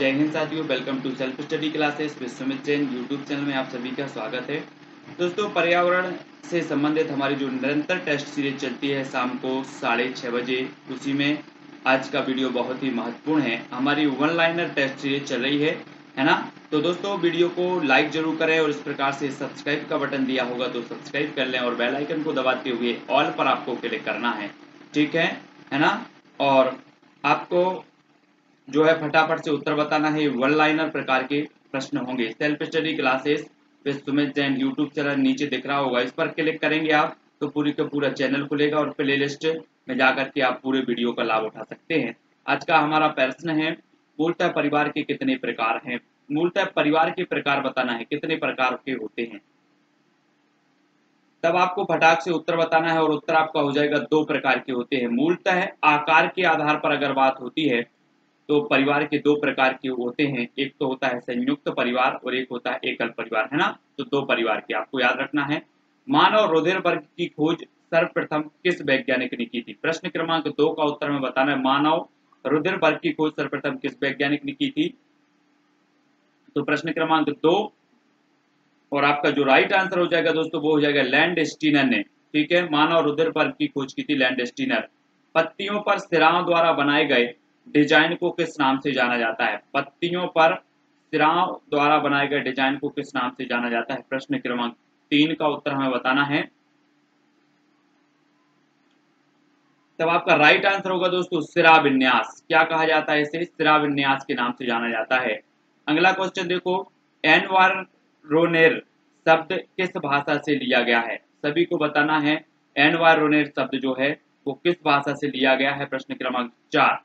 जय हिंद साथियों, welcome to self study classes Vishwamit Jain YouTube channel में आप सभी का स्वागत है। दोस्तों, पर्यावरण से संबंधित हमारी जो निरंतर टेस्ट सीरीज चलती है शाम को 6:30 बजे, उसी में आज का वीडियो बहुत ही महत्वपूर्ण है। हमारी वन लाइनर टेस्ट सीरीज चल रही है ना। तो दोस्तों, वीडियो को लाइक जरूर करें और इस प्रकार से सब्सक्राइब का बटन दिया होगा तो सब्सक्राइब कर लें और बेल आइकन को दबाते हुए ऑल पर आपको क्लिक करना है, ठीक है ना। और आपको जो है फटाफट से उत्तर बताना है। वन लाइनर प्रकार के प्रश्न होंगे। Self study classes Vishwamit Jain YouTube channel नीचे दिख रहा होगा, इस पर क्लिक करेंगे आप तो पूरी का पूरा चैनल खुलेगा और प्लेलिस्ट में जाकर के आप पूरे वीडियो का लाभ उठा सकते हैं। आज का हमारा प्रश्न है, मूलतः परिवार के कितने प्रकार हैं। मूलतः परिवार के प्रकार बताना है, कितने प्रकार के होते हैं। तब आपको फटाक से उत्तर बताना है और उत्तर आपका हो जाएगा 2 प्रकार के होते हैं। मूलतः आकार के आधार पर अगर बात होती है तो परिवार के 2 प्रकार के होते हैं। एक तो होता है संयुक्त परिवार और एक होता है एकल परिवार, है ना। तो 2 परिवार के आपको याद रखना है। मानव रुधिर वर्ग की खोज सर्वप्रथम किस वैज्ञानिक ने की थी। प्रश्न क्रमांक 2 का उत्तर में बताना है, मानव रुधिर वर्ग की खोज सर्वप्रथम किस वैज्ञानिक ने की थी। तो प्रश्न क्रमांक 2 और आपका जो राइट आंसर हो जाएगा दोस्तों वो हो जाएगा लैंडस्टीनर ने, ठीक है। मानव रुधिर वर्ग की खोज की थी लैंडस्टीनर। पत्तियों पर सिराओं द्वारा बनाए गए डिजाइन को किस नाम से जाना जाता है। पत्तियों पर सिराओं द्वारा बनाए गए डिजाइन को किस नाम से जाना जाता है। प्रश्न क्रमांक 3 का उत्तर हमें बताना है। तब आपका राइट आंसर होगा दोस्तों सिरा विन्यास। क्या कहा जाता है इसे, सिरा विन्यास के नाम से जाना जाता है। अगला क्वेश्चन देखो, एनवायरोनेर शब्द किस भाषा से लिया गया है। सभी को बताना है एनवायरोनेर शब्द जो है वो किस भाषा से लिया गया है। प्रश्न क्रमांक 4।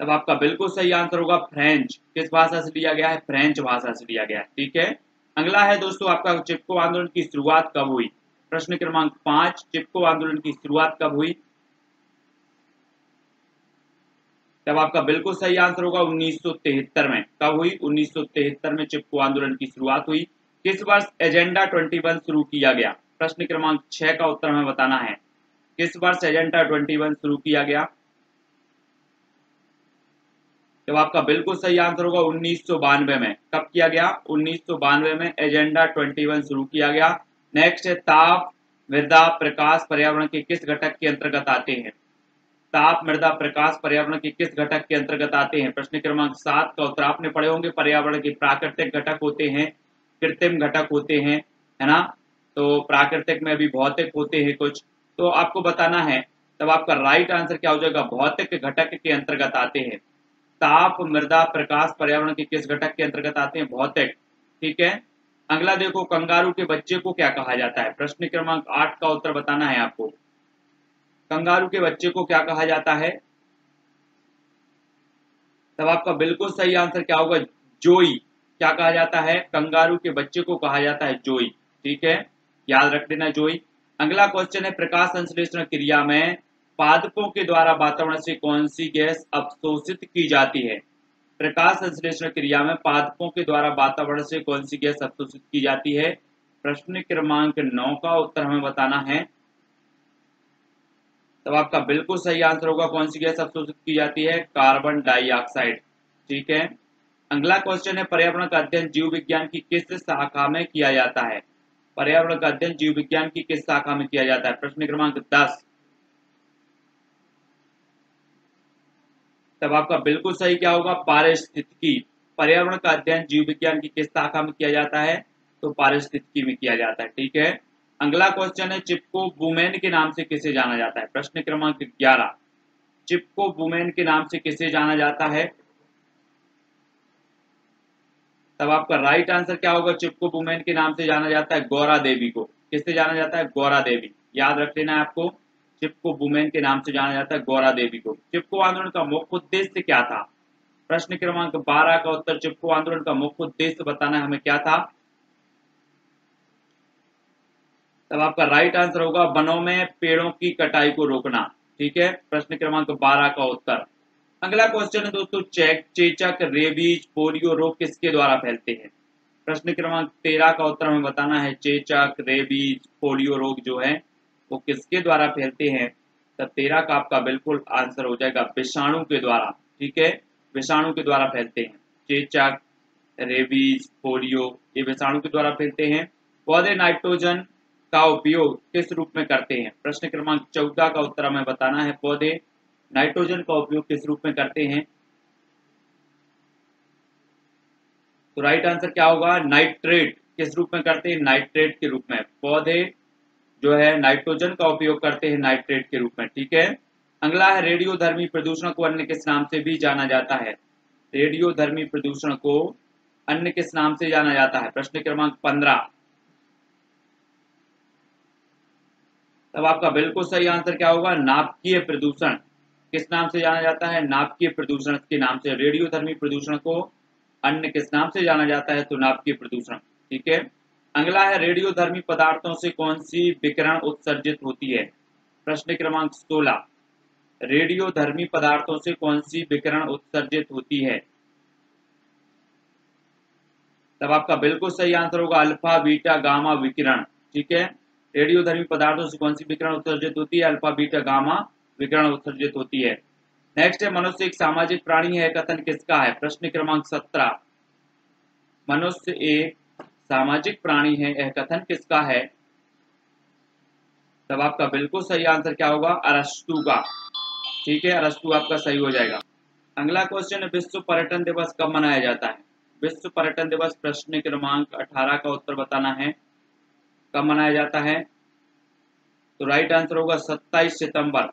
तब आपका बिल्कुल सही आंसर होगा फ्रेंच। किस भाषा से लिया गया है, फ्रेंच भाषा से लिया गया है, ठीक है। अगला है दोस्तों आपका चिपको आंदोलन की शुरुआत कब हुई। प्रश्न क्रमांक 5, चिपको आंदोलन की शुरुआत कब हुई। तब आपका बिल्कुल सही आंसर होगा 1973 में। कब हुई, 1973 में चिपको आंदोलन की शुरुआत हुई। किस वर्ष एजेंडा 21 शुरू किया गया। प्रश्न क्रमांक 6 का उत्तर हमें बताना है, किस वर्ष एजेंडा 21 शुरू किया गया। जब आपका बिल्कुल सही आंसर होगा 1992 में। कब किया गया, 1992 में एजेंडा 21 शुरू किया गया। नेक्स्ट है ताप मृदा प्रकाश पर्यावरण के किस घटक के अंतर्गत आते हैं। ताप मृदा प्रकाश पर्यावरण के किस घटक के अंतर्गत आते हैं। प्रश्न क्रमांक 7 का उत्तर आपने पढ़े होंगे, पर्यावरण के प्राकृतिक घटक होते हैं, कृत्रिम घटक होते हैं, है ना। तो प्राकृतिक में भी भौतिक होते हैं कुछ, तो आपको बताना है। तब आपका राइट आंसर क्या हो जाएगा, भौतिक घटक के अंतर्गत आते हैं। ताप मृदा प्रकाश पर्यावरण के किस घटक के अंतर्गत आते हैं, भौतिक, ठीक है। अगला देखो, कंगारू के बच्चे को क्या कहा जाता है। प्रश्न क्रमांक 8 का उत्तर बताना है आपको। कंगारू के बच्चे को क्या कहा जाता है। तब आपका बिल्कुल सही आंसर क्या होगा, जोई। क्या कहा जाता है, कंगारू के बच्चे को कहा जाता है जोई, ठीक है, याद रख लेना जोई। अगला क्वेश्चन है, प्रकाश संश्लेषण क्रिया में पादपों के द्वारा वातावरण से कौन सी गैस अवशोषित की जाती है। प्रकाश संश्लेषण क्रिया में पादपों के द्वारा वातावरण से कौन सी गैस अवशोषित की जाती है। प्रश्न क्रमांक 9 का उत्तर हमें बताना है। तब आपका बिल्कुल सही आंसर होगा कौन सी गैस अवशोषित की जाती है, कार्बन डाइऑक्साइड, ठीक है। अगला क्वेश्चन है, पर्यावरण का अध्ययन जीव विज्ञान की किस शाखा में किया जाता है। पर्यावरण का अध्ययन जीव विज्ञान की किस शाखा में किया जाता है। प्रश्न क्रमांक 10। तब आपका बिल्कुल सही क्या होगा, पारिस्थितिकी। पर्यावरण का अध्ययन जीव विज्ञान की किस शाखा में किया जाता है, तो पारिस्थितिकी में किया जाता है, ठीक है। अगला क्वेश्चन है, चिपको बुमेन के नाम से किसे जाना जाता है। प्रश्न क्रमांक 11। चिपको बुमेन के नाम से किसे जाना जाता है। तब आपका राइट आंसर क्या होगा, चिपको बुमेन के नाम से जाना जाता है गौरा देवी को। किससे जाना जाता है, गौरा देवी, याद रख लेना है आपको। चिपको बुमेन के नाम से जाना जाता है गौरा देवी को। चिपको आंदोलन का मुख्य उद्देश्य क्या था। प्रश्न क्रमांक 12 का उत्तर, चिपको आंदोलन का मुख्य उद्देश्य बताना है हमें क्या था। तब आपका राइट आंसर होगा वनों में पेड़ों की कटाई को रोकना, ठीक है। प्रश्न क्रमांक 12 का उत्तर। अगला क्वेश्चन है दोस्तों, चेचक रेबीज पोलियो रोग किसके द्वारा फैलते हैं। प्रश्न क्रमांक 13 का उत्तर हमें बताना है, चेचक रेबीज पोलियो रोग जो है वो किसके द्वारा फैलते हैं। तब 13 का आपका बिल्कुल आंसर हो जाएगा विषाणु के द्वारा। ठीक है, विषाणु के द्वारा फैलते हैं। चेचक, रेबीज, पोलियो ये विषाणु के द्वारा फैलते हैं। पौधे नाइट्रोजन का उपयोग किस रूप में करते हैं? प्रश्न क्रमांक 14 का उत्तर हमें बताना है। पौधे नाइट्रोजन का उपयोग किस रूप में करते हैं? तो राइट आंसर क्या होगा? नाइट्रेट। किस रूप में करते हैं? नाइट्रेट के रूप में। पौधे जो है नाइट्रोजन का उपयोग करते हैं नाइट्रेट के रूप में। ठीक है, अगला है रेडियोधर्मी प्रदूषण को अन्य किस नाम से भी जाना जाता है? रेडियोधर्मी प्रदूषण को अन्य किस नाम से जाना जाता है? प्रश्न क्रमांक 15। तब आपका बिल्कुल सही आंसर क्या होगा? नाभिकीय प्रदूषण। किस नाम से जाना जाता है? नाभिकीय प्रदूषण के नाम से। रेडियोधर्मी प्रदूषण को अन्य किस नाम से जाना जाता है? तो नाभिकीय प्रदूषण। ठीक है, अगला है रेडियोधर्मी पदार्थों से कौन सी विकिरण उत्सर्जित होती है? प्रश्न क्रमांक 16। रेडियोधर्मी पदार्थों से कौन सी विकिरण उत्सर्जित होती है? तब आपका बिल्कुल सही आंसर होगा अल्फा बीटा गामा विकिरण। ठीक है, रेडियोधर्मी पदार्थों से कौन सी विकिरण उत्सर्जित होती है? अल्फा बीटा गामा विकिरण उत्सर्जित होती है। नेक्स्ट है मनुष्य एक सामाजिक प्राणी है, कथन किसका है? प्रश्न क्रमांक 17। मनुष्य एक सामाजिक प्राणी है, यह कथन किसका है? तब आपका बिल्कुल सही आंसर क्या होगा? अरस्तु का। ठीक है, अरस्तु आपका सही हो जाएगा। अगला क्वेश्चन है विश्व पर्यटन दिवस कब मनाया जाता है? विश्व पर्यटन दिवस प्रश्न क्रमांक 18 का उत्तर बताना है। कब मनाया जाता है? तो राइट आंसर होगा 27 सितंबर।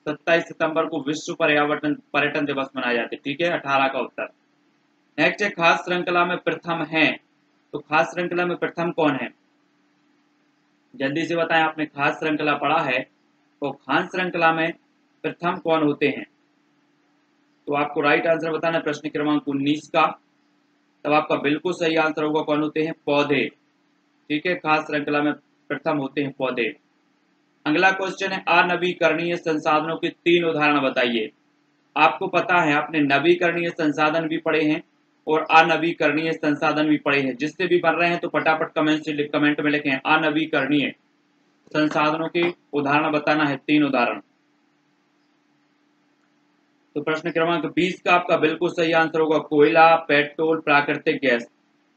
27 सितंबर को विश्व पर्यटन दिवस मनाया जाता है। ठीक है, 18 का उत्तर। नेक्स्ट है खास श्रृंखला में प्रथम है, तो खास श्रृंखला में प्रथम कौन है? जल्दी से बताएं, आपने खास श्रृंखला पढ़ा है तो खास श्रृंखला में प्रथम कौन होते हैं? तो आपको राइट आंसर बताना है प्रश्न क्रमांक 19 का। तब आपका बिल्कुल सही आंसर होगा कौन होते हैं? पौधे। ठीक है, खास श्रृंखला में प्रथम होते हैं पौधे। अगला क्वेश्चन है अनवीकरणीय संसाधनों के 3 उदाहरण बताइए। आपको पता है आपने नवीकरणीय संसाधन भी पढ़े हैं और अनवीकरणीय संसाधन भी पढ़े हैं। जिससे भी पढ़ रहे हैं तो फटाफट कमेंट में लिखें अनवीकरणीय संसाधनों के उदाहरण बताना है, 3 उदाहरण। तो प्रश्न क्रमांक 20 का आपका बिल्कुल सही आंसर होगा कोयला, पेट्रोल, प्राकृतिक गैस।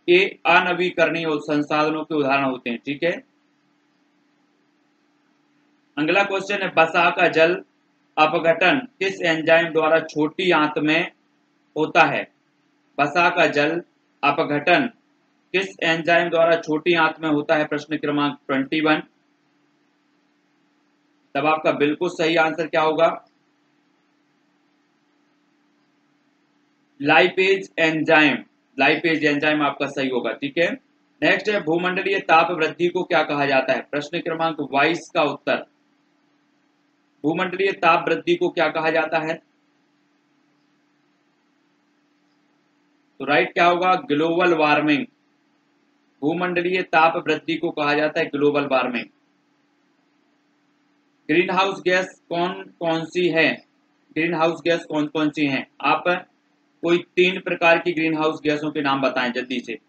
ये अनवीकरणीय संसाधनों के उदाहरण होते हैं। ठीक है, अगला क्वेश्चन है वसा का जल अपघटन किस एंजाइम द्वारा छोटी आंत में होता है? वसा का जल अपघटन किस एंजाइम द्वारा छोटी आंत में होता है? प्रश्न क्रमांक 21। तब आपका बिल्कुल सही आंसर क्या होगा? Lipase enzyme. लाइपेज एंजाइम आपका सही होगा। ठीक है, नेक्स्ट है भूमंडलीय ताप वृद्धि को क्या कहा जाता है? प्रश्न क्रमांक 22 का उत्तर। भूमंडलीय ताप वृद्धि को क्या कहा जाता है? तो राइट क्या होगा? Global warming. भूमंडलीय ताप वृद्धि को कहा जाता है global warming. Green house gas कौन कौन सी है? ग्रीन हाउस गैस कौन कौन सी हैं? आप कोई 3 प्रकार की ग्रीन हाउस गैसों के नाम बताएं जल्दी से।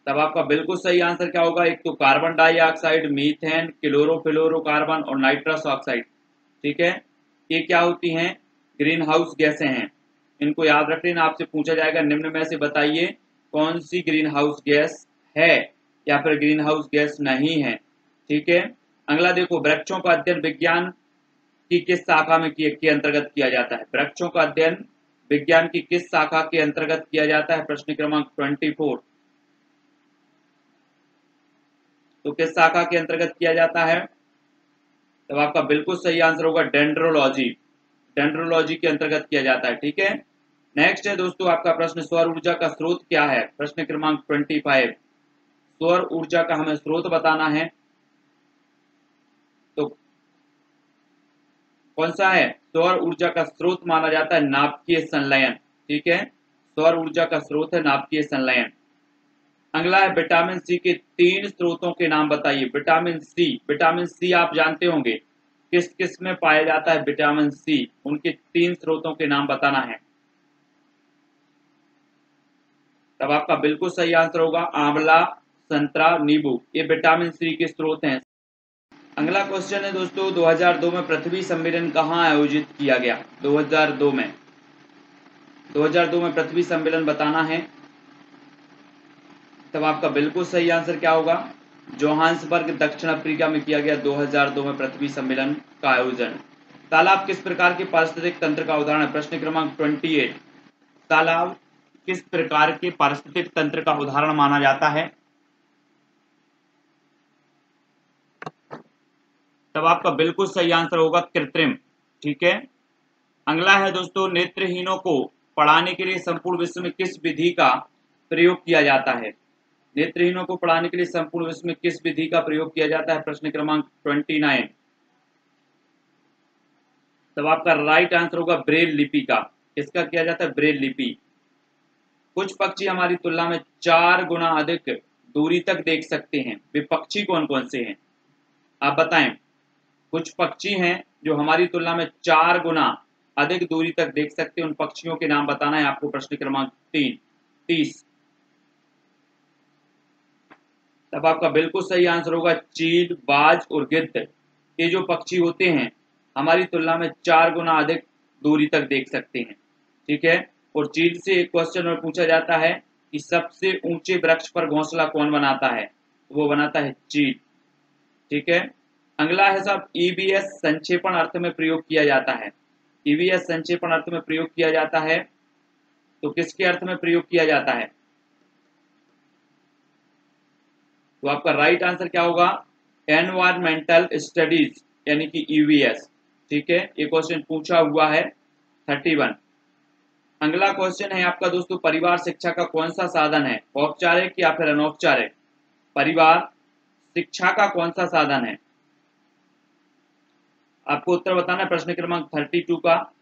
तब आपका बिल्कुल सही आंसर क्या होगा? एक तो कार्बन डाइऑक्साइड, मीथेन, क्लोरोफ्लोरोकार्बन और नाइट्रस ऑक्साइड। ठीक है, ये क्या होती हैं? ग्रीन हाउस गैसें हैं। इनको याद रख लेना, आपसे पूछा जाएगा निम्न में से बताइए कौन सी ग्रीन हाउस गैस है या फिर ग्रीन हाउस गैस नहीं है। ठीक है, अगला देखो वृक्षों का अध्ययन विज्ञान की किस शाखा में के अंतर्गत किया जाता है? वृक्षों का अध्ययन विज्ञान की किस शाखा के अंतर्गत किया जाता है? प्रश्न क्रमांक 24। तो किस शाखा के अंतर्गत किया जाता है? तब आपका बिल्कुल सही आंसर होगा डेंड्रोलॉजी। डेंड्रोलॉजी के अंतर्गत किया जाता है। ठीक है, नेक्स्ट है दोस्तों आपका प्रश्न सौर ऊर्जा का स्रोत क्या है? प्रश्न क्रमांक 25। सौर ऊर्जा का हमें स्रोत बताना है, तो कौन सा है? सौर ऊर्जा का स्रोत माना जाता है नाभिकीय संलयन। ठीक है, सौर ऊर्जा का स्रोत है नाभिकीय संलयन। अगला है विटामिन सी के 3 स्रोतों के नाम बताइए। विटामिन सी, विटामिन सी आप जानते होंगे किस किस में पाया जाता है? विटामिन सी, उनके 3 स्रोतों के नाम बताना है। तब आपका बिल्कुल सही आंसर होगा आंवला, संतरा, नींबू ये विटामिन सी के स्रोत हैं। अगला क्वेश्चन है दोस्तों, 2002 में पृथ्वी सम्मेलन कहाँ आयोजित किया गया? 2002 में पृथ्वी सम्मेलन बताना है। तब आपका बिल्कुल सही आंसर क्या होगा? जोहान्सबर्ग दक्षिण अफ्रीका में किया गया 2002 में पृथ्वी सम्मेलन का आयोजन। तालाब किस प्रकार के पारिस्थितिक तंत्र का उदाहरण है? प्रश्न क्रमांक 28। तालाब किस प्रकार के पारिस्थितिक तंत्र का उदाहरण माना जाता है? तब आपका बिल्कुल सही आंसर होगा कृत्रिम। ठीक है। अगला है दोस्तों, नेत्रहीनों को पढ़ाने के लिए संपूर्ण विश्व में किस विधि का प्रयोग किया जाता है? नेत्रहीनों को पढ़ाने के लिए संपूर्ण विश्व में किस विधि का प्रयोग किया जाता है? प्रश्न क्रमांक 29। तब आपका राइट आंसर होगा ब्रेल लिपि का। किसका किया जाता है? ब्रेल लिपि। कुछ पक्षी हमारी तुलना में 4 गुना अधिक दूरी तक देख सकते हैं, वे पक्षी कौन कौन से हैं? आप बताएं। कुछ पक्षी हैं जो हमारी तुलना में 4 गुना अधिक दूरी तक देख सकते हैं, उन पक्षियों के नाम बताना है आपको। प्रश्न क्रमांक 30। तब आपका बिल्कुल सही आंसर होगा चील, बाज और गिद्ध। ये जो पक्षी होते हैं हमारी तुलना में 4 गुना अधिक दूरी तक देख सकते हैं। ठीक है। और चील से एक क्वेश्चन और पूछा जाता है कि सबसे ऊंचे वृक्ष पर घोंसला कौन बनाता है? वो बनाता है चील। ठीक है। अगला है साहब, ईवीएस संक्षेपण अर्थ में प्रयोग किया जाता है। ईवीएस संक्षेपण अर्थ में प्रयोग किया जाता है तो किसके अर्थ में प्रयोग किया जाता है? तो आपका राइट आंसर क्या होगा? एनवायरमेंटल स्टडीज यानी कि ईवीएस। ठीक है। ये क्वेश्चन पूछा हुआ है 31। अगला क्वेश्चन है आपका दोस्तों, परिवार शिक्षा का कौन सा साधन है? औपचारिक या फिर अनौपचारिक? परिवार शिक्षा का कौन सा साधन है? आपको उत्तर बताना है प्रश्न क्रमांक 32 का।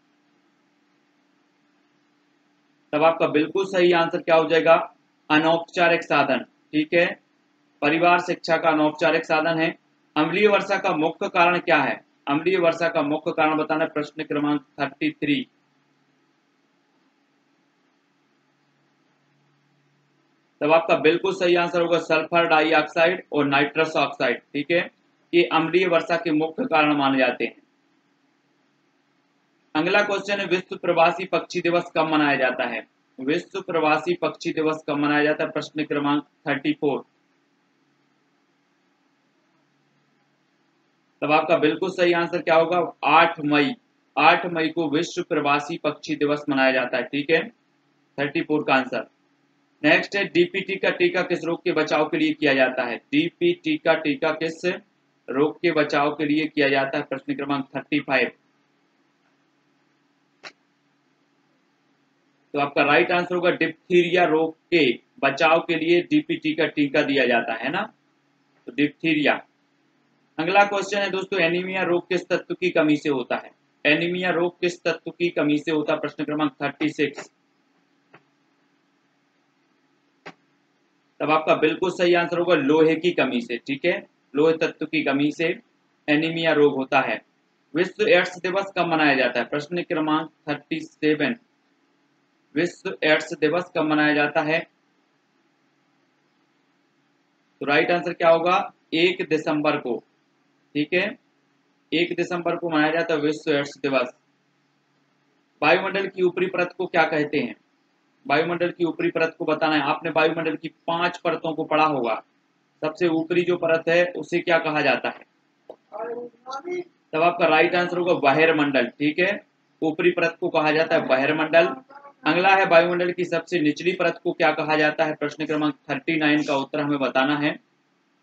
तब आपका बिल्कुल सही आंसर क्या हो जाएगा? अनौपचारिक साधन। ठीक है। परिवार शिक्षा का अनौपचारिक साधन है। अम्लीय वर्षा का मुख्य कारण क्या है? अम्लीय वर्षा का मुख्य कारण बताना है प्रश्न क्रमांक 33। तब आपका बिल्कुल सही आंसर होगा सल्फर डाइऑक्साइड और नाइट्रस ऑक्साइड। ठीक है। ये अम्लीय वर्षा के मुख्य कारण माने जाते हैं। अगला क्वेश्चन है, विश्व प्रवासी पक्षी दिवस कब मनाया जाता है? विश्व प्रवासी पक्षी दिवस कब मनाया जाता है? प्रश्न क्रमांक 34। तब आपका बिल्कुल सही आंसर क्या होगा? 8 मई। 8 मई को विश्व प्रवासी पक्षी दिवस मनाया जाता है। ठीक है। 34 का आंसर। नेक्स्ट है, डीपीटी का टीका किस रोग के बचाव के लिए किया जाता है? डीपीटी का टीका किस रोग के बचाव के लिए किया जाता है? प्रश्न क्रमांक 35। तो आपका राइट आंसर होगा डिप्थीरिया रोग के बचाव के लिए डीपीटी का टीका दिया जाता है ना, तो डिप्थीरिया। अगला क्वेश्चन है दोस्तों, एनीमिया रोग किस तत्व की कमी से होता है? एनीमिया रोग किस तत्व की कमी से होता है? प्रश्न क्रमांक 36। तब आपका बिल्कुल सही आंसर होगा लोहे की कमी से। ठीक है। लोहे तत्व की कमी से एनीमिया रोग होता है। विश्व एड्स दिवस कब मनाया जाता है? प्रश्न क्रमांक 37। विश्व एड्स दिवस कब मनाया जाता है? तो राइट आंसर क्या होगा? 1 दिसंबर को। ठीक है। 1 दिसंबर को मनाया जाता है विश्व एड्स दिवस। वायुमंडल की ऊपरी परत को क्या कहते हैं? वायुमंडल की ऊपरी परत को बताना है। आपने वायुमंडल की 5 परतों को पढ़ा होगा। सबसे ऊपरी जो परत है उसे क्या कहा जाता है? तब आपका राइट आंसर होगा बहिर्मंडल। ठीक है। ऊपरी परत को कहा जाता है बहिर्मंडल। अगला है, वायुमंडल की सबसे निचली परत को क्या कहा जाता है? प्रश्न क्रमांक 39 का उत्तर हमें बताना है।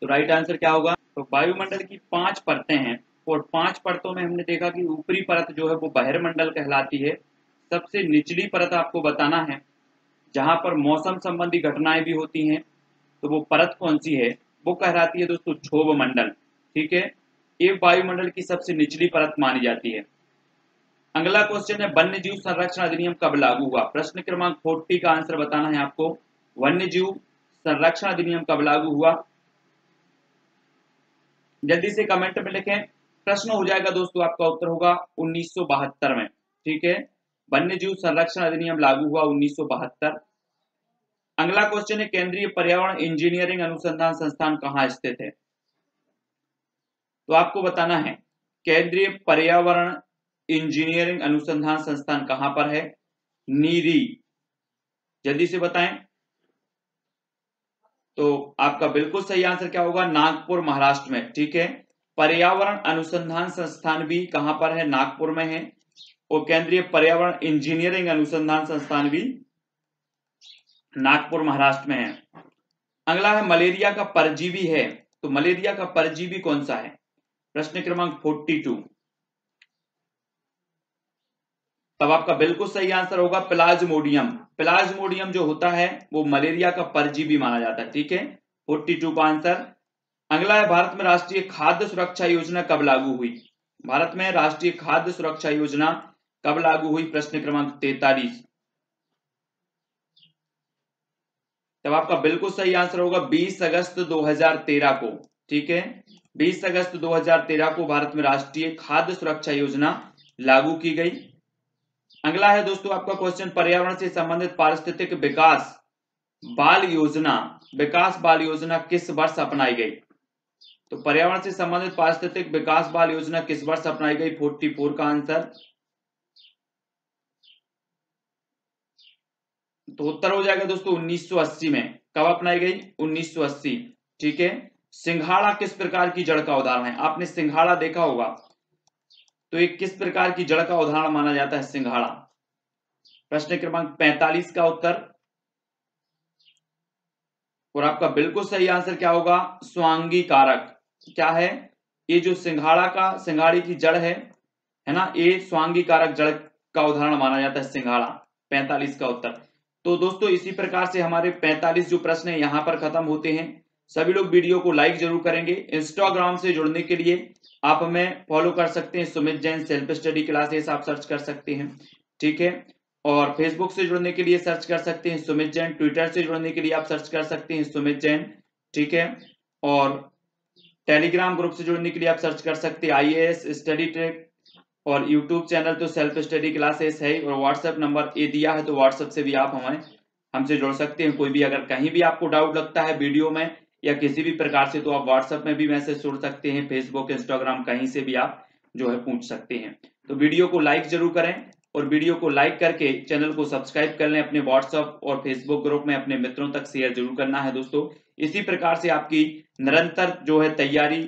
तो राइट आंसर क्या होगा? तो वायुमंडल की 5 परतें हैं और 5 परतों में हमने देखा कि ऊपरी परत जो है वो बहिर्मंडल कहलाती है। सबसे निचली परत आपको बताना है जहां पर मौसम संबंधी घटनाएं भी होती हैं, तो वो परत कौन सी है? वो कहलाती है दोस्तों क्षोभ मंडल। ठीक है। ये वायुमंडल की सबसे निचली परत मानी जाती है। अगला क्वेश्चन है, वन्य जीव संरक्षण अधिनियम कब लागू हुआ? प्रश्न क्रमांक 40 का आंसर बताना है आपको। वन्य जीव संरक्षण अधिनियम कब लागू हुआ? जल्दी से कमेंट में लिखें। प्रश्न हो जाएगा दोस्तों, आपका उत्तर होगा 1972 में। ठीक है। वन्य जीव संरक्षण अधिनियम लागू हुआ 1972। अगला क्वेश्चन है केंद्रीय पर्यावरण इंजीनियरिंग अनुसंधान संस्थान कहाँ स्थित है? तो आपको बताना है केंद्रीय पर्यावरण इंजीनियरिंग अनुसंधान संस्थान कहां पर है? नीरी। जल्दी से बताएं। तो आपका बिल्कुल सही आंसर क्या होगा? नागपुर, महाराष्ट्र में। ठीक है, पर्यावरण अनुसंधान संस्थान भी कहां पर है? नागपुर में है। और केंद्रीय पर्यावरण इंजीनियरिंग अनुसंधान संस्थान भी नागपुर, महाराष्ट्र में है। अगला है मलेरिया का परजीवी है, तो मलेरिया का परजीवी कौन सा है? प्रश्न क्रमांक 42। तब आपका बिल्कुल सही आंसर होगा प्लाज्मोडियम। प्लाज्मोडियम जो होता है वो मलेरिया का परजीवी माना जाता है। ठीक है, 42 का आंसर। अगला है भारत में राष्ट्रीय खाद्य सुरक्षा योजना कब लागू हुई? भारत में राष्ट्रीय खाद्य सुरक्षा योजना कब लागू हुई? प्रश्न क्रमांक 43। तब आपका बिल्कुल सही आंसर होगा 20 अगस्त 2013 को। ठीक है, 20 अगस्त 2013 को भारत में राष्ट्रीय खाद्य सुरक्षा योजना लागू की गई। अगला है दोस्तों आपका क्वेश्चन पर्यावरण से संबंधित पारिस्थितिक विकास बाल योजना किस वर्ष अपनाई गई? तो पर्यावरण से संबंधित पारिस्थितिक विकास बाल योजना किस वर्ष अपनाई गई? 44 का आंसर। तो उत्तर हो जाएगा दोस्तों 1980 में। कब अपनाई गई? 1980। ठीक है, सिंघाड़ा किस प्रकार की जड़ का उदाहरण है? आपने सिंघाड़ा देखा होगा, तो ये किस प्रकार की जड़ का उदाहरण माना जाता है सिंघाड़ा? प्रश्न क्रमांक 45 का उत्तर। और आपका बिल्कुल सही आंसर क्या होगा? स्वांगी कारक। क्या है? ये जो सिंघाड़ी की जड़ है ना, ये स्वांगी कारक जड़ का उदाहरण माना जाता है सिंघाड़ा। 45 का उत्तर। तो दोस्तों इसी प्रकार से हमारे 45 जो प्रश्न है यहाँ पर खत्म होते हैं। सभी लोग वीडियो को लाइक जरूर करेंगे। इंस्टाग्राम से जुड़ने के लिए आप हमें फॉलो कर सकते हैं, Sumit Jain self study classes आप सर्च कर सकते हैं। ठीक है, और फेसबुक से जुड़ने के लिए सर्च कर सकते हैं सुमित जैन। ट्विटर से जुड़ने के लिए आप सर्च कर सकते हैं सुमित जैन। ठीक है, और टेलीग्राम ग्रुप से जुड़ने के लिए आप सर्च कर सकते हैं IAS स्टडी ट्रैक। और यूट्यूब चैनल तो सेल्फ स्टडी क्लासेस है। और व्हाट्सएप नंबर ये दिया है, तो व्हाट्सएप से भी आप हमसे जुड़ सकते हैं। कोई भी अगर कहीं भी आपको डाउट लगता है वीडियो में या किसी भी प्रकार से, तो आप व्हाट्सएप में भी मैसेज छोड़ सकते हैं, फेसबुक, इंस्टाग्राम, कहीं से भी आप जो है पूछ सकते हैं। तो वीडियो को लाइक जरूर करें, और वीडियो को लाइक करके चैनल को सब्सक्राइब कर लें। अपने व्हाट्सएप और फेसबुक ग्रुप में अपने मित्रों तक शेयर जरूर करना है दोस्तों। इसी प्रकार से आपकी निरंतर जो है तैयारी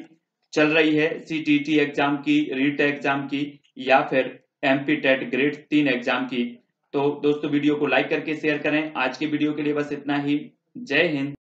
चल रही है CTT एग्जाम की, रीट एग्जाम की, या फिर MP टेट ग्रेड 3 एग्जाम की। तो दोस्तों वीडियो को लाइक करके शेयर करें। आज के वीडियो के लिए बस इतना ही। जय हिंद।